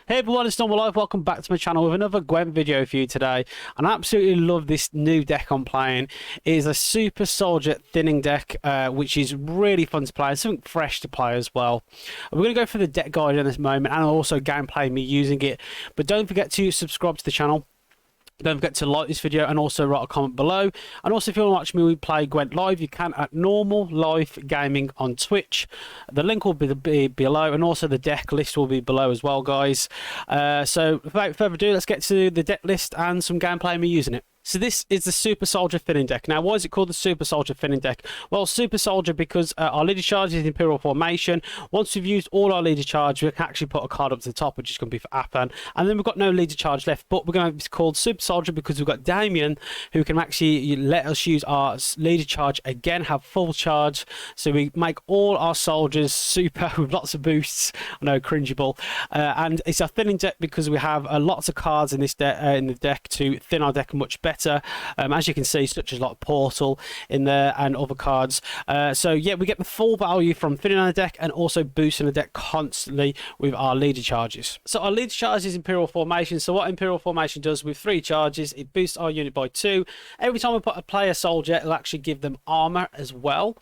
Hey everyone, it's Normal Life. Welcome back to my channel with another Gwent video for you today. And I absolutely love this new deck I'm playing. It is a Super Soldier Thinning deck, which is really fun to play and something fresh to play as well. We're going to go for the deck guide in this moment and also gameplay me using it. But don't forget to subscribe to the channel. Don't forget to like this video and also write a comment below. And also, if you want to watch me play Gwent live, you can at Normal Life Gaming on Twitch. The link will be below, and also the deck list will be below as well, guys. So without further ado, let's get to the deck list and some gameplay me using it. So this is the Super Soldier Thinning deck. Now, why is it called the Super Soldier Thinning deck? Well, Super Soldier because our leader charge is Imperial Formation. Once we've used all our leader charge, we can actually put a card up to the top, which is going to be for Afan. And then we've got no leader charge left, but we're going to have it called Super Soldier because we've got Damien, who can actually let us use our leader charge again, have full charge. So we make all our soldiers super with lots of boosts. I know, cringeable. And it's a thinning deck because we have lots of cards in this in the deck to thin our deck much better. As you can see, such as like Portal in there and other cards. So yeah, we get the full value from thinning on the deck and also boosting the deck constantly with our leader charges. So our leader charge is Imperial Formation. So what Imperial Formation does with 3 charges, it boosts our unit by 2. Every time we put a player soldier, it'll actually give them armor as well.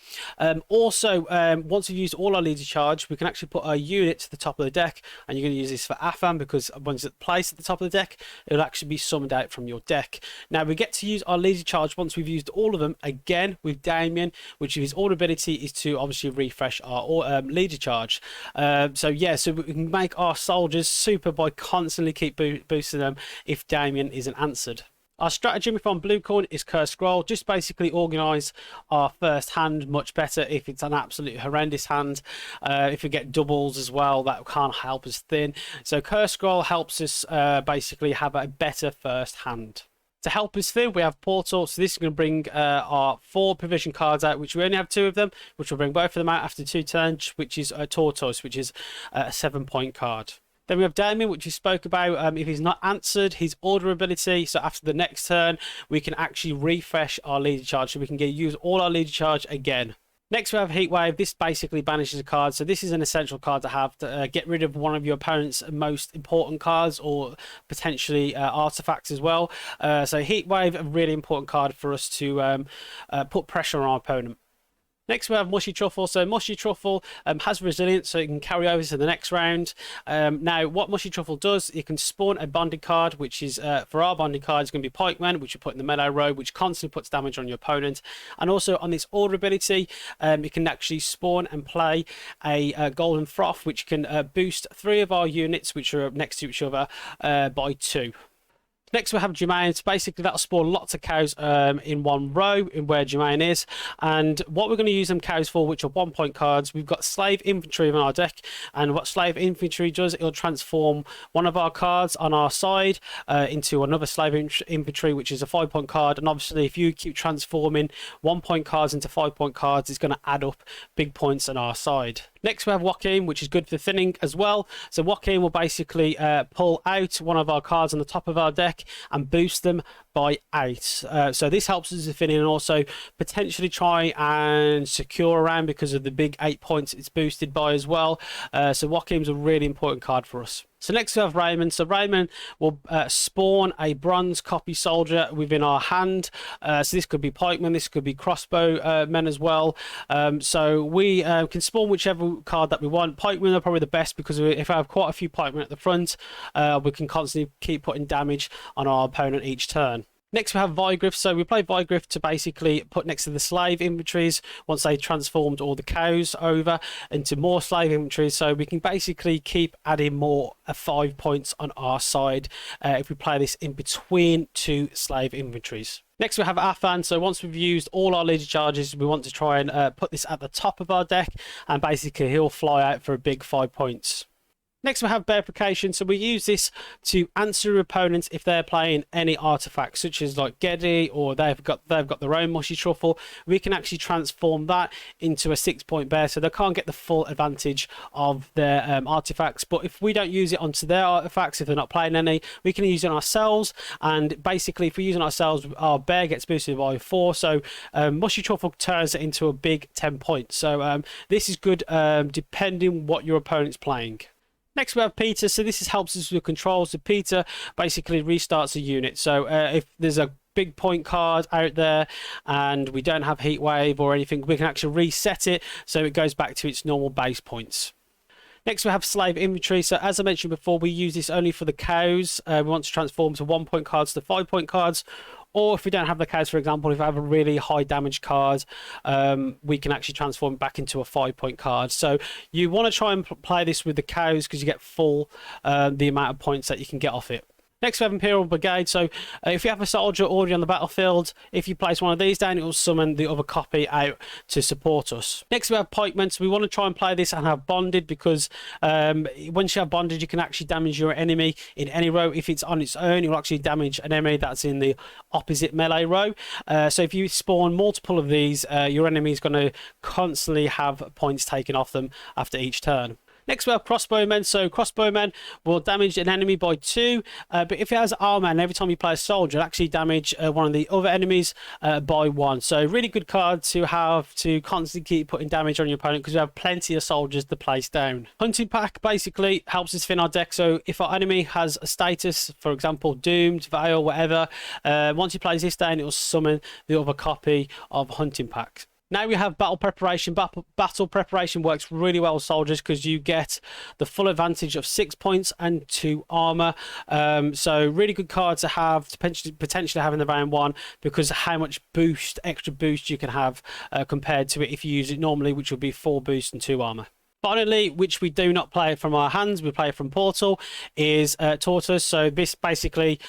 Also, once we've used all our leader charge, we can actually put our unit to the top of the deck, and you're going to use this for Afan because once it's placed at the top of the deck, it'll actually be summoned out from your deck. Now we get to use our leader charge once we've used all of them again with Damien, which his order ability is to obviously refresh our leader charge. So yeah, so we can make our soldiers super by constantly keep boosting them if Damien isn't answered. Our stratagem if on blue coin is Curse Scroll. Just basically organise our first hand much better if it's an absolute horrendous hand. If we get doubles as well, that can't help us thin. So Curse Scroll helps us basically have a better first hand. To help us thin, we have Portal. So this is going to bring our 4 provision cards out, which we only have 2 of them, which will bring both of them out after 2 turns, which is a Tortoise, which is a 7-point card. Then we have Damien, which we spoke about. If he's not answered his order ability, so after the next turn, we can actually refresh our leader charge, so we can use all our leader charge again. Next we have Heatwave. This basically banishes a card, so this is an essential card to have to get rid of one of your opponent's most important cards or potentially artifacts as well. So Heatwave, a really important card for us to put pressure on our opponent. Next we have Mushy Truffle. So Mushy Truffle has resilience, so it can carry over to the next round. Now what Mushy Truffle does, it can spawn a bonding card, which is for our bonding card is going to be Pikeman, which you put in the melee row, which constantly puts damage on your opponent. And also on this order ability, it can actually spawn and play a Golden Froth, which can boost 3 of our units, which are next to each other, by 2. Next we have Jermaine. So basically that'll spawn lots of cows in one row in where Jermaine is. And what we're going to use them cows for, which are 1-point cards, we've got Slave Infantry in our deck. And what Slave Infantry does, it'll transform one of our cards on our side into another Slave Infantry, which is a 5-point card. And obviously if you keep transforming 1-point cards into 5-point cards, it's going to add up big points on our side. Next we have Joachim, which is good for thinning as well. So Joachim will basically pull out one of our cards on the top of our deck and boost them by 8. So this helps us to thin in and also potentially try and secure a round because of the big 8 points it's boosted by as well. So Joachim's a really important card for us. So next we have Ramon. So Ramon will spawn a bronze copy soldier within our hand. So this could be pikemen, this could be crossbow men as well. So we can spawn whichever card that we want. Pikemen are probably the best because if I have quite a few pikemen at the front, we can constantly keep putting damage on our opponent each turn. Next we have Vigriff. So we play Vigriff to basically put next to the slave inventories once they transformed all the cows over into more slave inventories. So we can basically keep adding more 5 points on our side if we play this in between 2 slave inventories. Next we have Afan. So once we've used all our leader charges, we want to try and put this at the top of our deck, and basically he'll fly out for a big 5 points. Next we have Bearification. So we use this to answer opponents if they're playing any artifacts such as like Geddy, or they've got their own Mushy Truffle. We can actually transform that into a 6-point bear, so they can't get the full advantage of their artifacts. But if we don't use it onto their artifacts, if they're not playing any, we can use it on ourselves. And basically if we use it on ourselves, our bear gets boosted by 4. So Mushy Truffle turns it into a big 10 points. So this is good depending what your opponent's playing. Next we have Peter. So this helps us with control. So Peter basically restarts a unit. So if there's a big point card out there and we don't have heat wave or anything, we can actually reset it so it goes back to its normal base points. Next we have Slave Infantry. So as I mentioned before, we use this only for the cows. We want to transform to 1 point cards to 5 point cards. Or if we don't have the cows, for example, if I have a really high damage card, we can actually transform it back into a 5 point card. So you want to try and play this with the cows because you get full the amount of points that you can get off it. Next we have Imperial Brigade. So if you have a soldier already on the battlefield, if you place one of these down, it will summon the other copy out to support us. Next we have Pikemen. So we want to try and play this and have bonded, because once you have bonded, you can actually damage your enemy in any row. If it's on its own, it will actually damage an enemy that's in the opposite melee row. So if you spawn multiple of these, your enemy is going to constantly have points taken off them after each turn. Next we have crossbowmen. So crossbowmen will damage an enemy by 2, but if it has armor and every time you play a soldier, it'll actually damage one of the other enemies by 1. So really good card to have to constantly keep putting damage on your opponent, because we have plenty of soldiers to place down. Hunting Pack basically helps us thin our deck. So if our enemy has a status, for example doomed, veil, whatever, once he plays this down, it will summon the other copy of Hunting Pack. Now we have Battle Preparation. Battle Preparation works really well with soldiers because you get the full advantage of 6 points and 2 armor. So really good card to have, to potentially have in the round 1, because of how much boost, extra boost you can have compared to it if you use it normally, which would be 4 boost and 2 armor. Finally, which we do not play from our hands, we play from Portal, is Tortoise. So this basically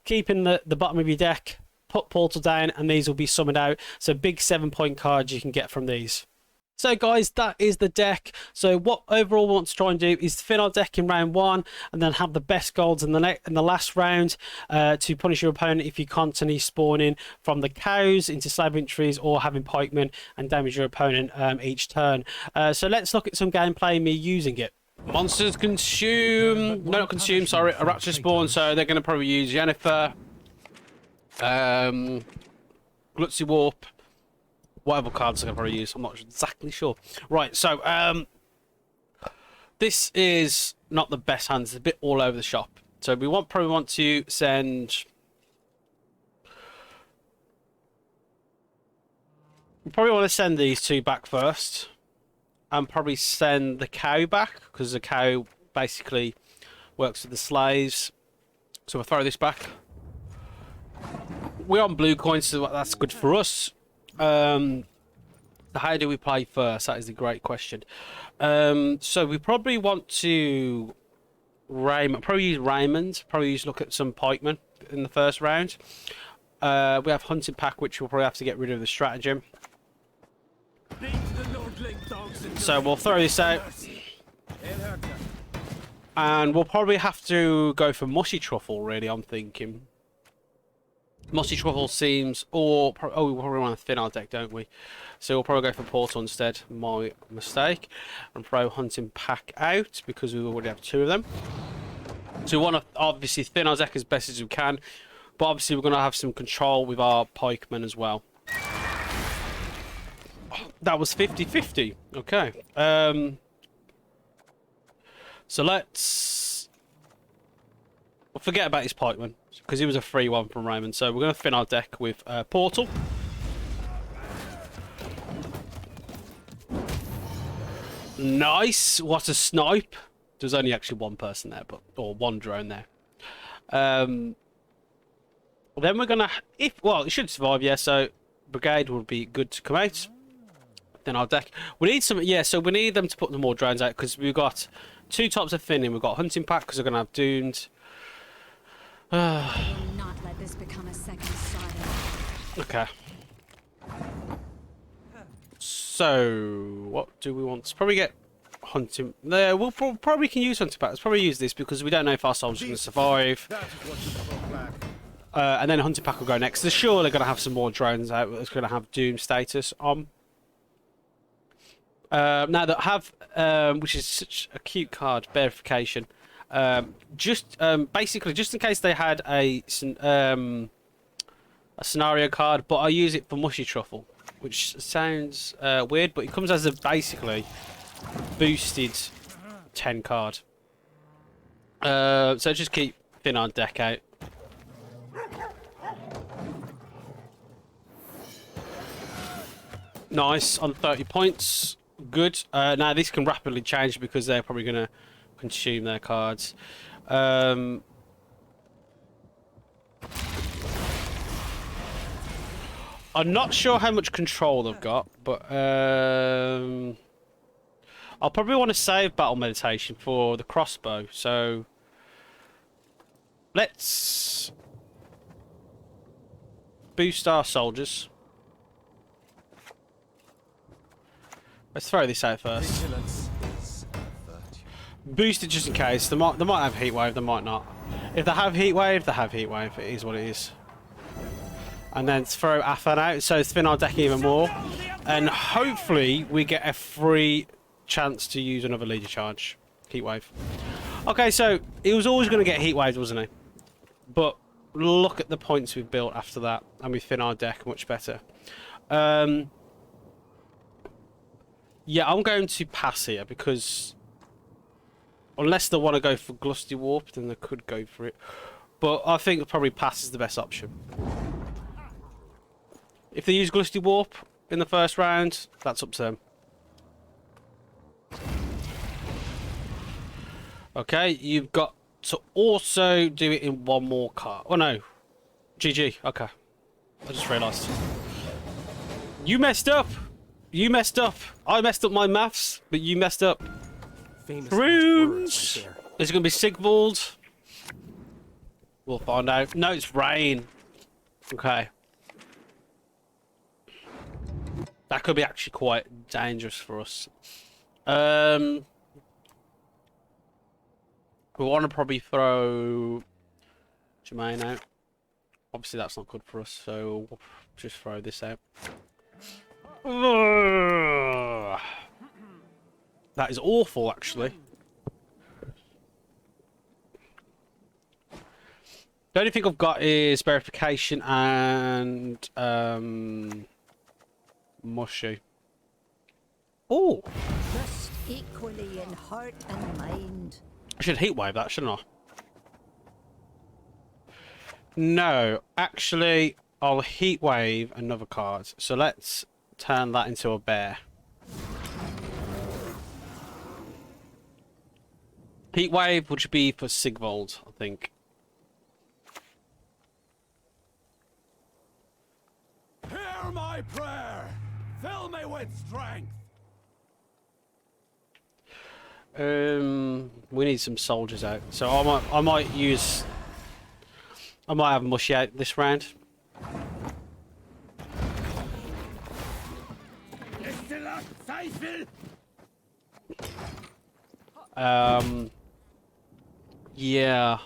keeping the bottom of your deck, put Portal down, and these will be summoned out. So big 7 point cards you can get from these. So guys, that is the deck. So what overall we want to try and do is thin our deck in round 1, and then have the best golds in the last round to punish your opponent if you constantly spawning from the cows into Slave Infantries or having pikemen and damage your opponent each turn. So let's look at some gameplay, me using it. Monsters consume, no, not consume, sorry, a rapture spawn, so they're going to probably use Yennefer, Glutzy Warp, whatever cards they're going to probably use, I'm not exactly sure. Right, so this is not the best hand, it's a bit all over the shop. So we probably want to send, we probably want to send these 2 back first, and probably send the cow back, because the cow basically works with the slaves. So we'll throw this back. We're on blue coins, so that's good for us. So how do we play first? That is a great question. So we probably want to probably use Raymond, probably look at some pikemen in the first round. We have Hunting Pack, which we'll probably have to get rid of the stratagem. So we'll throw this out, and we'll probably have to go for Mushy Truffle, really, I'm thinking. Mushy Truffle seems, or we probably want to thin our deck, don't we? So we'll probably go for Portal instead, my mistake, and throw Hunting Pack out because we already have 2 of them. So we want to obviously thin our deck as best as we can, but obviously we're going to have some control with our pikemen as well. That was 50-50. Okay. So let's forget about his pikeman, because he was a free one from Raymond. So we're going to thin our deck with Portal. Nice. What a snipe. There's only actually 1 person there, or 1 drone there. Then we're going to, well, it should survive, yeah. So Brigade would be good to come out. Then our deck, we need some, yeah, so we need them to put the more drones out, because we've got 2 types of thinning. We've got Hunting Pack, because we're going to have Doomed. Not let this become a second Sodom. Okay. So what do we want? Probably get Hunting. There, we'll probably can use Hunting Pack. Let's probably use this because we don't know if our soldiers are going to survive. And then Hunting Pack will go next. They're sure they're going to have some more drones out. It's going to have Doom status on. Now that have, which is such a cute card, Bearification. Basically, just in case they had a scenario card, but I use it for Mushy Truffle, which sounds weird, but it comes as a basically boosted 10 card. So just keep thin our deck out. Nice on 30 points. Good. Now this can rapidly change because they're probably going to consume their cards. I'm not sure how much control they've got, but I'll probably want to save Battle Meditation for the crossbow. So let's boost our soldiers. Let's throw this out first. Boost it just in case. They might have heat wave, they might not. If they have heat wave, they have heat wave. It is what it is. And then throw Afan out, so thin our deck even more. And hopefully we get a free chance to use another leader charge. Heat wave. Okay, so he was always going to get heat wave, wasn't he? But look at the points we've built after that, and we thin our deck much better. Yeah, I'm going to pass here because unless they want to go for Glusty Warp, then they could go for it. But I think probably pass is the best option. If they use Glusty Warp in the first round, that's up to them. Okay, you've got to also do it in one more card. Oh no. GG. Okay. I just realised. You messed up! You messed up. I messed up my maths, but you messed up. Runes! Right, is it going to be Sigvald? We'll find out. No, it's rain. Okay. That could be actually quite dangerous for us. We want to probably throw Jermaine out. Obviously that's not good for us, so we'll just throw this out. That is awful, actually. The only thing I've got is Bearification and Mushy. Oh! Just equally in heart and mind. I should heat wave that, shouldn't I? No, actually, I'll heat wave another card. So let's turn that into a bear. Heat wave would be for Sigvald, I think. Hear my prayer. Fill me with strength. We need some soldiers out, so I might have Mushy out this round. Yeah,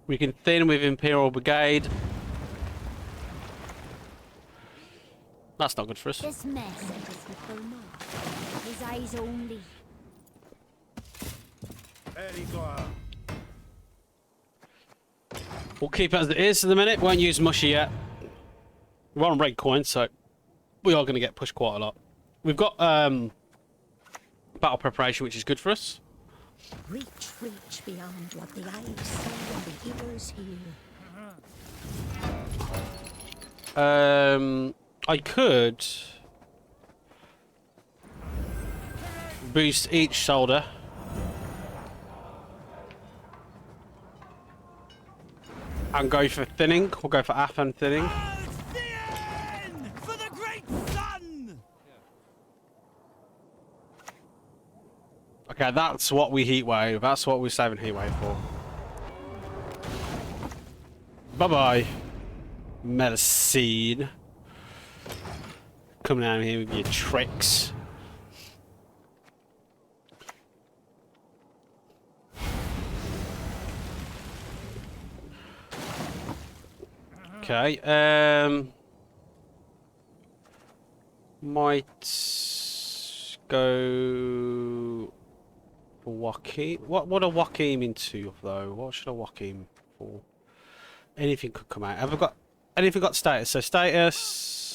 we can thin with Imperial Brigade. That's not good for us. This mess is with not. His eyes only. We'll keep it as it is for the minute. Won't use Mushy yet. We're on red coin, so we are going to get pushed quite a lot. We've got battle preparation, which is good for us. Reach beyond what the eyes see and the ears hear. I could boost each shoulder. And go for thinning. We'll go for Afan thinning. For the great sun. Okay, that's what we heat wave. That's what we're saving heat wave for. Bye bye, Medicine. Coming down here with your tricks. Okay, might go for Joachim. What a Joachim into though? What should I Joachim for? Anything could come out. Have I got anything got status? So status.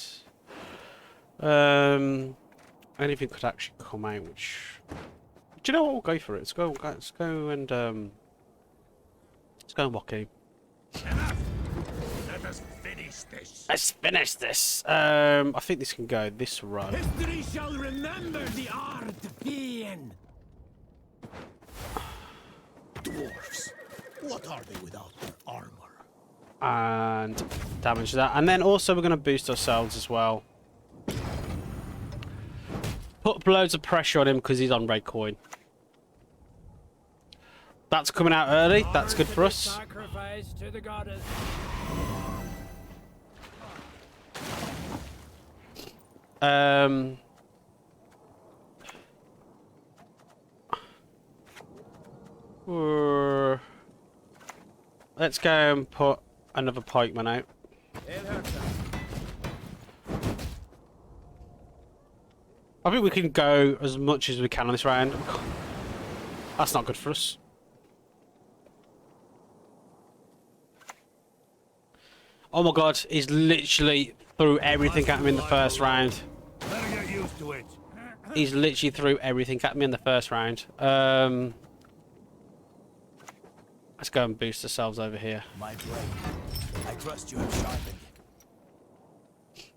Anything could actually come out. Which, do you know what? We'll go for it. Let's go and Let's go, Joaquin. Enough! Let us finish this. Let's finish this. I think this can go this row. History shall remember the art being. Dwarfs. What are they without their armor? And damage that. And then also we're going to boost ourselves as well. Put loads of pressure on him because he's on red coin. That's coming out early. That's good for us. Sacrifice to the goddess. Let's go and put another pikeman out. I think we can go as much as we can on this round. That's not good for us. Oh my god, he's literally threw everything at me in the first round. Better get used to it. He's literally threw everything at me in the first round. Let's go and boost ourselves over here. My blade. I trust you have sharpened it.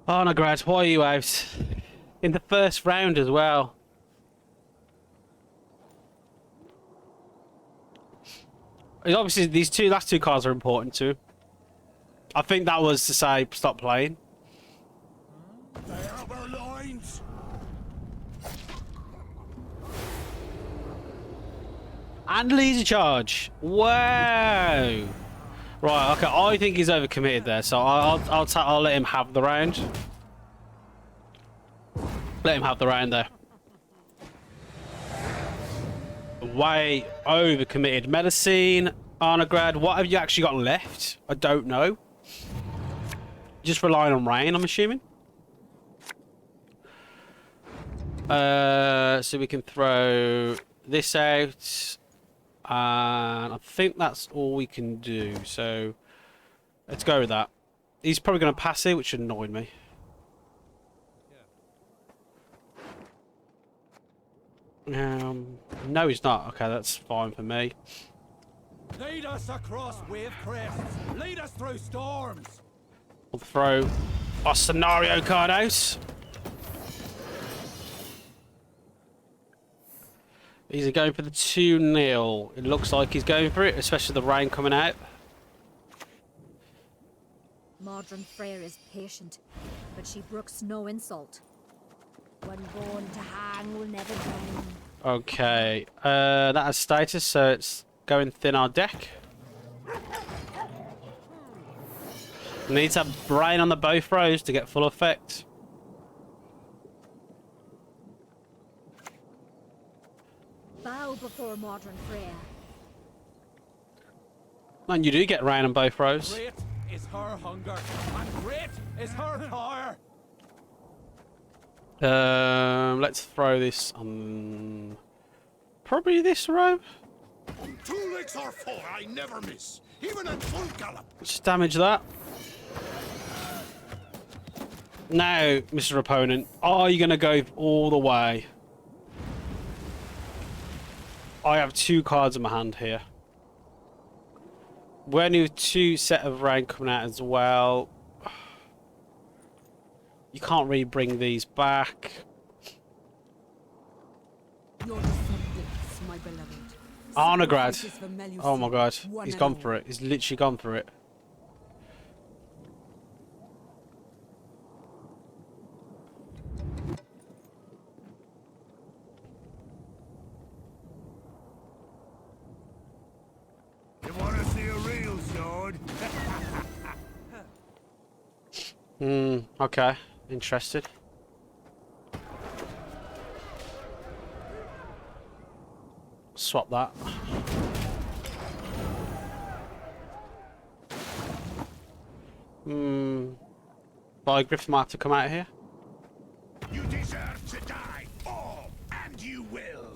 Oh no, Grad, why are you out? In the first round as well. Obviously, these last two cards are important too. I think that was to say stop playing. They have our loins. And laser charge. Wow. Right. Okay. I think he's overcommitted there, so I'll let him have the round. Let him have the round there. Way overcommitted. Medicine, Arnegrad. What have you actually got left? I don't know. Just relying on rain, I'm assuming. So we can throw this out. And I think that's all we can do. So let's go with that. He's probably going to pass it, which annoyed me. No, he's not. Okay, that's fine for me. Lead us across wave crests. Lead us through storms. We'll throw our scenario card out. He's going for the 2-0. It looks like he's going for it, especially the rain coming out. Modern Freyr is patient, but she brooks no insult. One born to hang will never drown. Okay, that has status, so it's going thin our deck. Need to have brain on the both rows to get full effect. Bow before modern Freyr. And you do get rain on both rows. Great is her hunger, and great is her power. Let's throw this on probably this row. 2 legs or 4, I never miss, even at full gallop. Just damage that. Now, Mr. Opponent, are you going to go all the way? I have 2 cards in my hand here. We're new 2 set of rain coming out as well. You can't really bring these back. Your descendants, my beloved. Arnegrad. Sacrifices for Melusine, Oh my god. one He's and gone all. for it. He's literally gone for it. You want to see a real sword? Okay. Interested. Swap that. Biogriff might have to come out here. You deserve to die, all, and you will.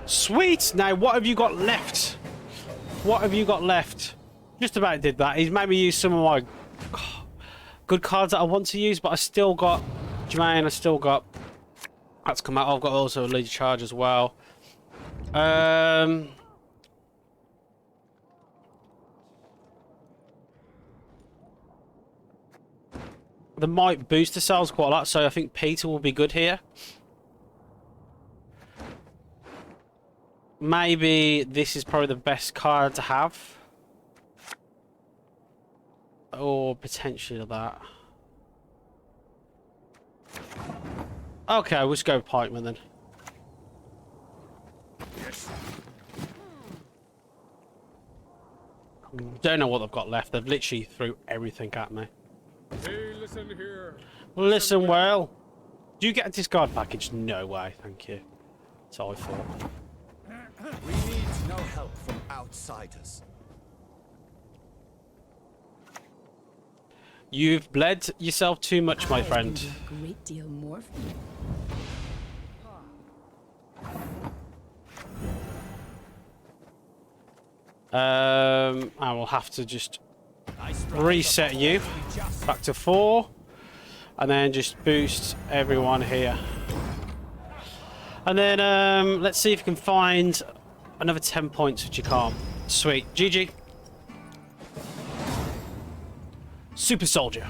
Sweet! Now, what have you got left? What have you got left? Just about did that. He's made me use some of my good cards that I want to use, but I still got Jermaine, I still got... That's come out. I've got also a lead charge as well. They might boost the cells quite a lot, so I think Peter will be good here. Maybe this is probably the best card to have. Or potentially that. Okay, we'll just go with Pikeman then. Don't know what they've got left. They've literally threw everything at me. Hey, listen here. Listen well. Do you get a discard package? No way, thank you. So I thought. We need no help from outsiders. You've bled yourself too much, my friend. A great deal more for you. I will have to just reset you back to 4 and then just boost everyone here. And then let's see if you can find another 10 points, which you can't. Sweet. GG. Super Soldier.